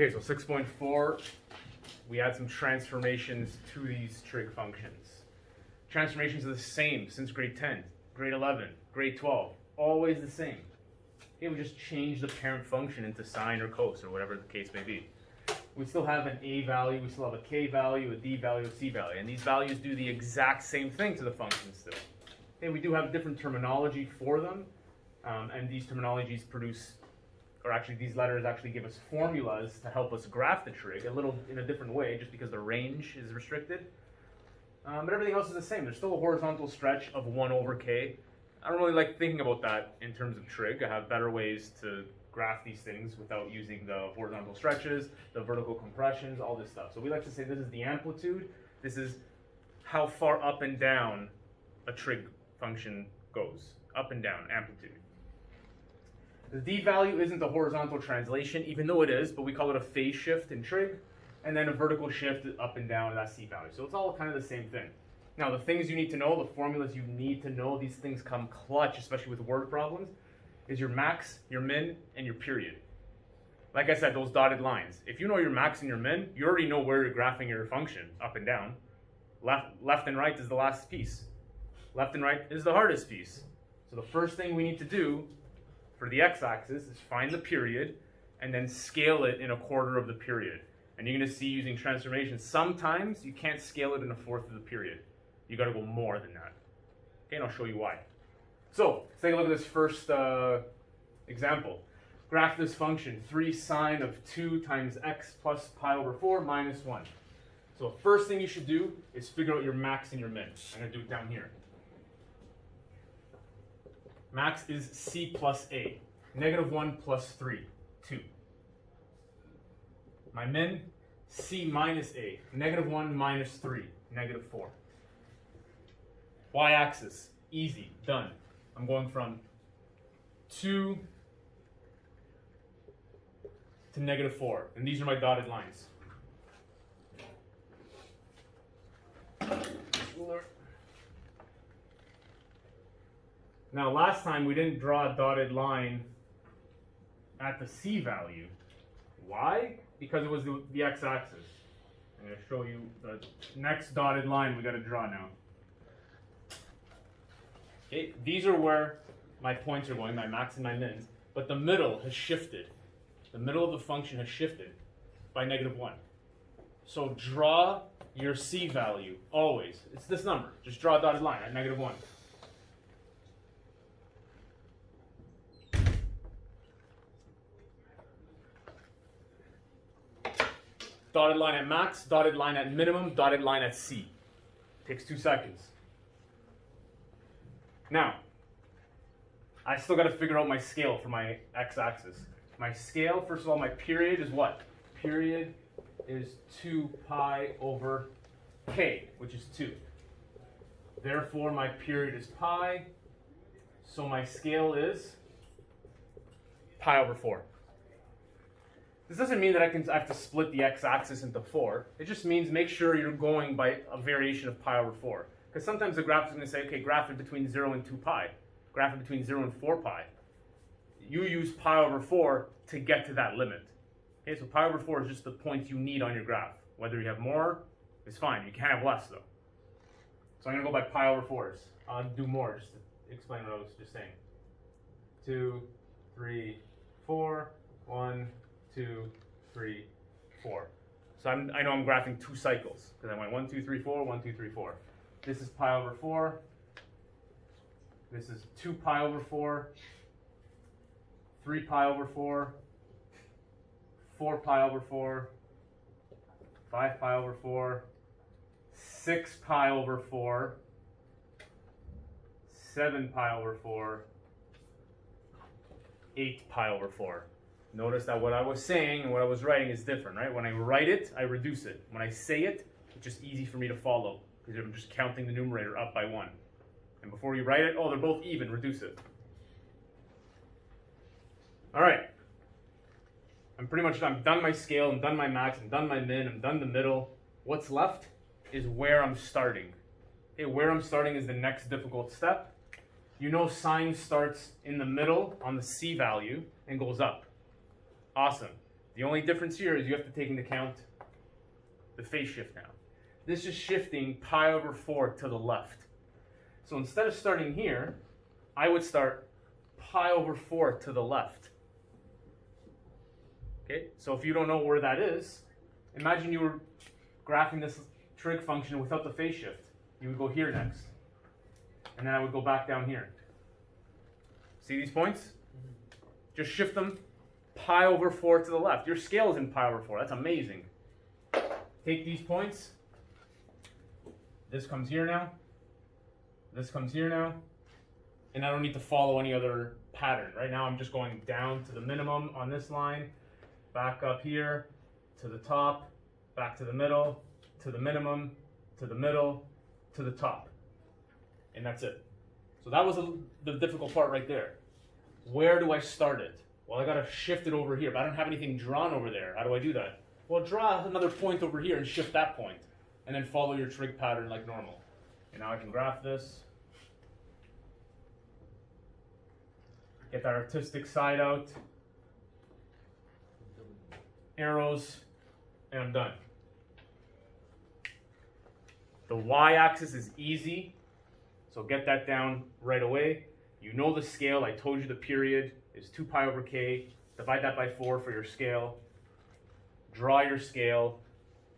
Okay, so 6.4, we add some transformations to these trig functions. Transformations are the same since grade 10, grade 11, grade 12, always the same. Okay, we just change the parent function into sine or cos or whatever the case may be. We still have an a value, we still have a k value, a d value, a c value, and these values do the exact same thing to the function still. Okay, we do have different terminology for them, and these terminologies produce, or actually these letters actually give us formulas to help us graph the trig a little in a different way just because the range is restricted. But everything else is the same. There's still a horizontal stretch of 1 over k. I don't really like thinking about that in terms of trig. I have better ways to graph these things without using the horizontal stretches, the vertical compressions, all this stuff. So we like to say this is the amplitude. This is how far up and down a trig function goes. Up and down, amplitude. The d value isn't a horizontal translation, even though it is, but we call it a phase shift in trig, and then a vertical shift up and down, that's c value. So it's all kind of the same thing. Now, the things you need to know, the formulas you need to know, these things come clutch, especially with word problems, is your max, your min, and your period. Like I said, those dotted lines. If you know your max and your min, you already know where you're graphing your function, up and down. Left and right is the last piece. Left and right is the hardest piece. So the first thing we need to do for the x-axis is find the period and then scale it in 1/4 of the period. And you're going to see using transformations, sometimes you can't scale it in 1/4 of the period. You got to go more than that. Okay, and I'll show you why. So let's take a look at this first example. Graph this function, 3 sine of 2 times x plus pi over 4 minus 1. So first thing you should do is figure out your max and your min. I'm going to do it down here. Max is c plus a. -1 plus 3, 2. My min, c minus a. -1 minus 3, -4. Y-axis, easy, done. I'm going from 2 to -4, and these are my dotted lines. Now, last time we didn't draw a dotted line at the c value. Why? Because it was the x-axis. I'm going to show you the next dotted line we got to draw now. Okay, these are where my points are going, my max and my mins, but the middle has shifted. The middle of the function has shifted by -1. So draw your c value, always. It's this number. Just draw a dotted line at -1. Dotted line at max, dotted line at minimum, dotted line at c. Takes 2 seconds. Now, I still got to figure out my scale for my x-axis. My scale, first of all, my period is what? Period is 2 pi over k, which is 2. Therefore, my period is pi, so my scale is pi over 4. This doesn't mean that I have to split the x-axis into 4. It just means make sure you're going by a variation of pi over 4. Because sometimes the graph is going to say, okay, graph it between 0 and 2 pi. Graph it between 0 and 4 pi. You use pi over 4 to get to that limit. Okay, so pi over 4 is just the points you need on your graph. Whether you have more, it's fine. You can't have less, though. So I'm going to go by pi over 4s. I'll do more just to explain what I was just saying. 2, 3, 4, 1, 2, 3, 4. So I know I'm graphing 2 cycles because I went 1, 2, 3, 4, 1, 2, 3, 4. This is pi over 4. This is 2 pi over 4, 3 pi over 4, 4 pi over 4, 5 pi over 4, 6 pi over 4, 7 pi over 4, 8 pi over 4. Notice that what I was saying and what I was writing is different, right? When I write it, I reduce it. When I say it, it's just easy for me to follow because I'm just counting the numerator up by 1. And before you write it, oh, they're both even, reduce it. All right. I'm done my scale, I'm done my max, I'm done my min, I'm done the middle. What's left is where I'm starting. Okay, where I'm starting is the next difficult step. You know sine starts in the middle on the c value and goes up. Awesome. The only difference here is you have to take into account the phase shift now. This is shifting pi over 4 to the left. So instead of starting here, I would start pi over 4 to the left. Okay, so if you don't know where that is, imagine you were graphing this trig function without the phase shift. You would go here next, and then I would go back down here. See these points? Just shift them pi over 4 to the left. Your scale is in pi over 4. That's amazing. Take these points. This comes here now. This comes here now. And I don't need to follow any other pattern. Right now I'm just going down to the minimum on this line, back up here, to the top, back to the middle, to the minimum, to the middle, to the top. And that's it. So that was the difficult part right there. Where do I start it? Well, I got to shift it over here, but I don't have anything drawn over there. How do I do that? Well, draw another point over here and shift that point, and then follow your trig pattern like normal. And now I can graph this. Get that artistic side out. Arrows, and I'm done. The y-axis is easy, so get that down right away. You know the scale. I told you the period is 2 pi over k. Divide that by 4 for your scale. Draw your scale.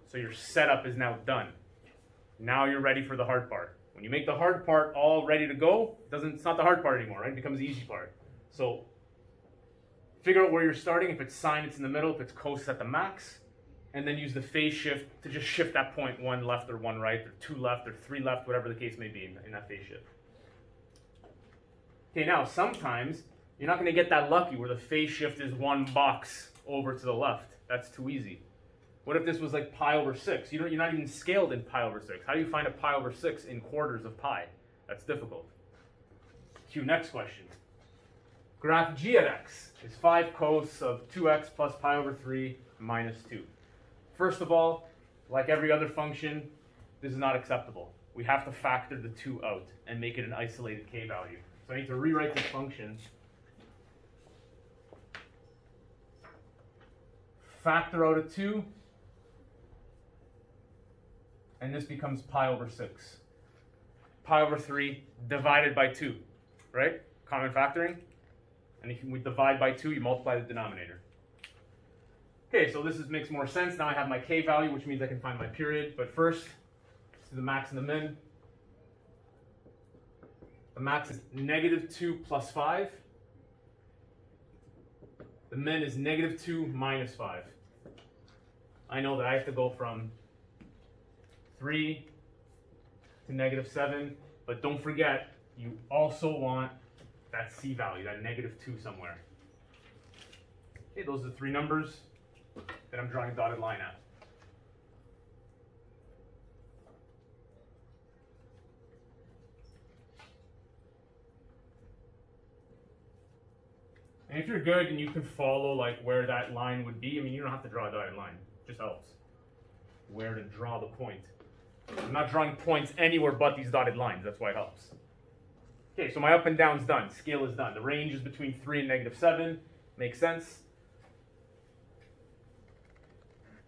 So your setup is now done. Now you're ready for the hard part. When you make the hard part all ready to go, it's not the hard part anymore, right? It becomes the easy part. So figure out where you're starting. If it's sine, it's in the middle. If it's cos, at the max. And then use the phase shift to just shift that point 1 left or 1 right, or 2 left or 3 left, whatever the case may be in that phase shift. Okay, now sometimes you're not going to get that lucky where the phase shift is 1 box over to the left. That's too easy. What if this was like pi over 6? You're not even scaled in pi over 6. How do you find a pi over 6 in quarters of pi? That's difficult. Cue next question. Graph g at x is 5 cos of 2x plus pi over 3 minus 2. First of all, like every other function, this is not acceptable. We have to factor the 2 out and make it an isolated k value. So I need to rewrite this function. Factor out a 2, and this becomes pi over 6. Pi over 3 divided by 2, right? Common factoring. And if we divide by 2, you multiply the denominator. Okay, so this makes more sense. Now I have my k value, which means I can find my period. But first, let's do the max and the min. The max is negative 2 plus 5. The min is negative 2 minus 5. I know that I have to go from 3 to negative 7, but don't forget, you also want that c value, that negative 2 somewhere. Okay, those are the 3 numbers that I'm drawing a dotted line at. And if you're good and you can follow like where that line would be, I mean, you don't have to draw a dotted line. It just helps. Where to draw the point. I'm not drawing points anywhere but these dotted lines. That's why it helps. Okay, so my up and down's done. Scale is done. The range is between 3 and negative 7. Makes sense.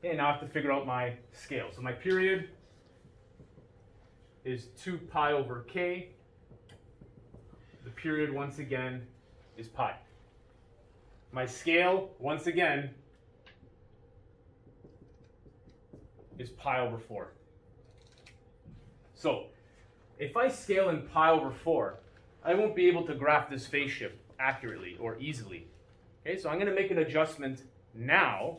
Okay, now I have to figure out my scale. So my period is 2 pi over k. The period, once again, is pi. My scale, once again, is pi over 4. So, if I scale in pi over 4, I won't be able to graph this phase shift accurately or easily. Okay, so I'm going to make an adjustment now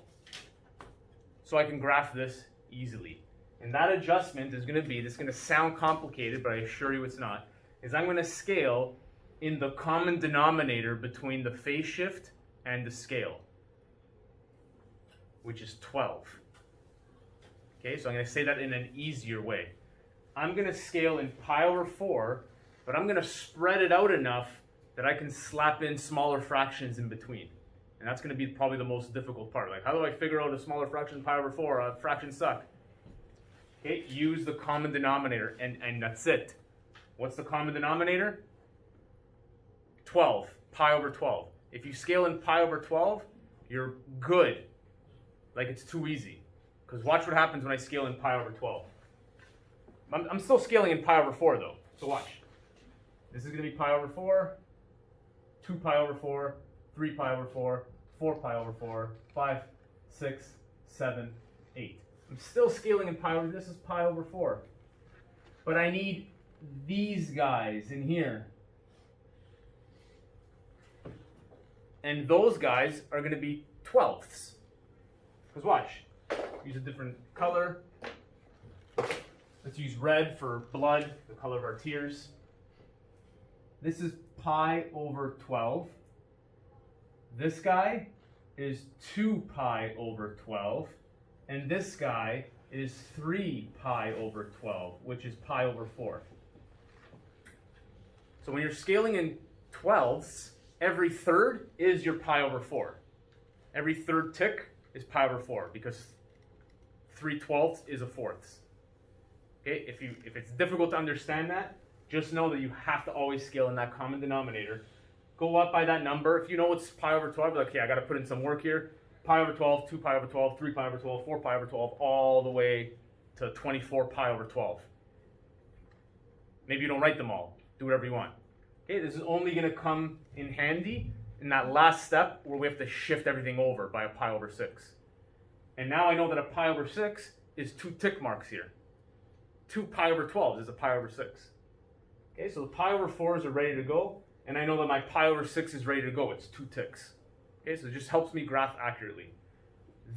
so I can graph this easily. And that adjustment is going to be, this is going to sound complicated, but I assure you it's not, is I'm going to scale in the common denominator between the phase shift and the scale, which is 12. Okay, so I'm going to say that in an easier way. I'm going to scale in pi over 4, but I'm going to spread it out enough that I can slap in smaller fractions in between. And that's going to be probably the most difficult part. Like, how do I figure out a smaller fraction than pi over 4? Fractions suck. Okay, use the common denominator, and that's it. What's the common denominator? 12, pi over 12. If you scale in pi over 12, you're good. like it's too easy. Because watch what happens when I scale in pi over 12. I'm still scaling in pi over 4 though, so watch. This is going to be pi over 4, 2 pi over 4, 3 pi over 4, 4 pi over 4, 5, 6, 7, 8. I'm still scaling in pi over, this is pi over 4. But I need these guys in here. And those guys are going to be 12ths. Because watch, use a different color. Let's use red for blood, the color of our tears. This is pi over 12. This guy is 2 pi over 12. And this guy is 3 pi over 12, which is pi over 4. So when you're scaling in 12ths, every third is your pi over 4. Every third tick is pi over 4 because 3/12 is a fourths. Okay, if it's difficult to understand that, just know that you have to always scale in that common denominator. Go up by that number. If you know it's pi over 12, like, okay, I got to put in some work here. Pi over 12, 2 pi over 12, 3 pi over 12, 4 pi over 12, all the way to 24 pi over 12. Maybe you don't write them all. Do whatever you want. Okay, this is only going to come in handy in that last step where we have to shift everything over by a pi over 6. And now I know that a pi over 6 is 2 tick marks here. 2 pi over 12 is a pi over 6. Okay, so the pi over 4s are ready to go, and I know that my pi over 6 is ready to go. It's 2 ticks. Okay, so it just helps me graph accurately.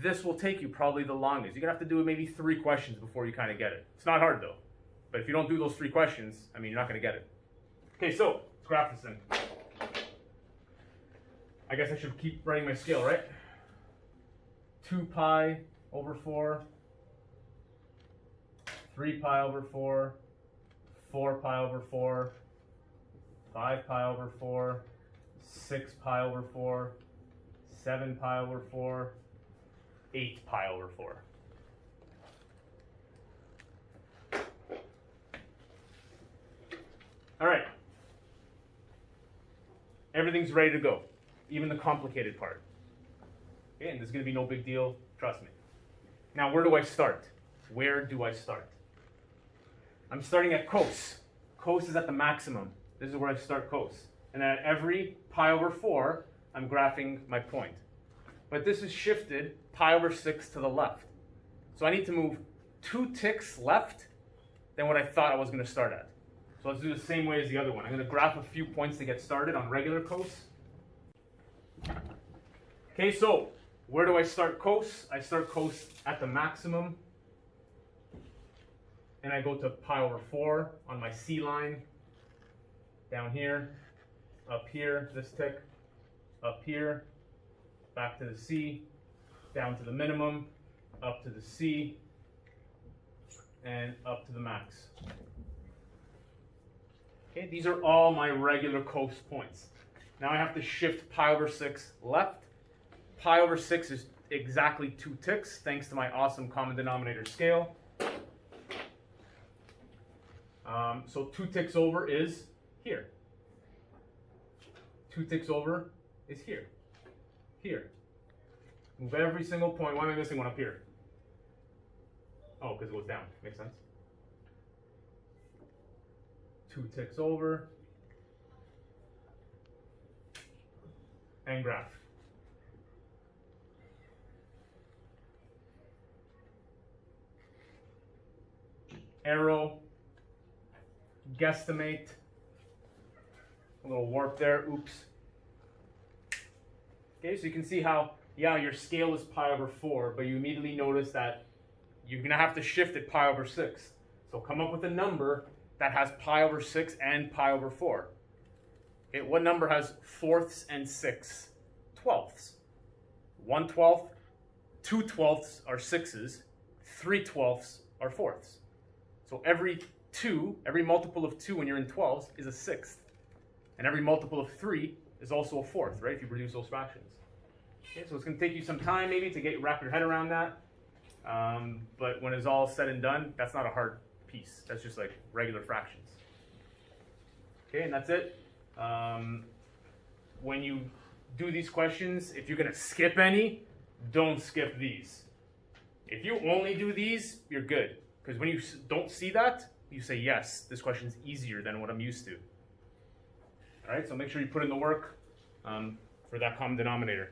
This will take you probably the longest. You're going to have to do maybe 3 questions before you kind of get it. It's not hard though. But if you don't do those 3 questions, I mean, you're not going to get it. Okay, so let's graph this then. I guess I should keep writing my scale, right? 2 pi over 4, 3 pi over 4, 4 pi over 4, 5 pi over 4, 6 pi over 4, 7 pi over 4, 8 pi over 4. All right. Everything's ready to go, even the complicated part. Okay, and there's going to be no big deal, trust me. Now, where do I start? Where do I start? I'm starting at cos. Cos is at the maximum. This is where I start cos. And at every pi over 4, I'm graphing my point. But this is shifted pi over 6 to the left. So I need to move 2 ticks left than what I thought I was going to start at. So let's do the same way as the other one. I'm going to graph a few points to get started on regular cos. Okay, so where do I start cos? I start cos at the maximum. And I go to pi over 4 on my C line. Down here, up here, this tick, up here, back to the C, down to the minimum, up to the C, and up to the max. Okay, these are all my regular cos points. Now I have to shift pi over 6 left. Pi over 6 is exactly 2 ticks, thanks to my awesome common denominator scale. So 2 ticks over is here. 2 ticks over is here. Here. Move every single point. Why am I missing one up here? Oh, because it goes down. Makes sense. 2 ticks over. And graph. Arrow. Guesstimate. A little warp there. Oops. Okay, so you can see how, yeah, your scale is pi over 4, but you immediately notice that you're going to have to shift it pi over 6. So come up with a number that has pi over 6 and pi over 4. Okay, what number has fourths and 6 twelfths? 1/12, 2 twelfths are 6s, 3 twelfths are fourths. So every multiple of 2 when you're in 12s is a 6th. And every multiple of 3 is also a 4th, right, if you produce those fractions. Okay, so it's going to take you some time maybe to wrap your head around that. But when it's all said and done, that's not a hard piece. That's just like regular fractions. Okay, and that's it. When you do these questions, if you're going to skip any, don't skip these. If you only do these, you're good. Because when you don't see that, you say, yes, this question's easier than what I'm used to. All right, so make sure you put in the work for that common denominator.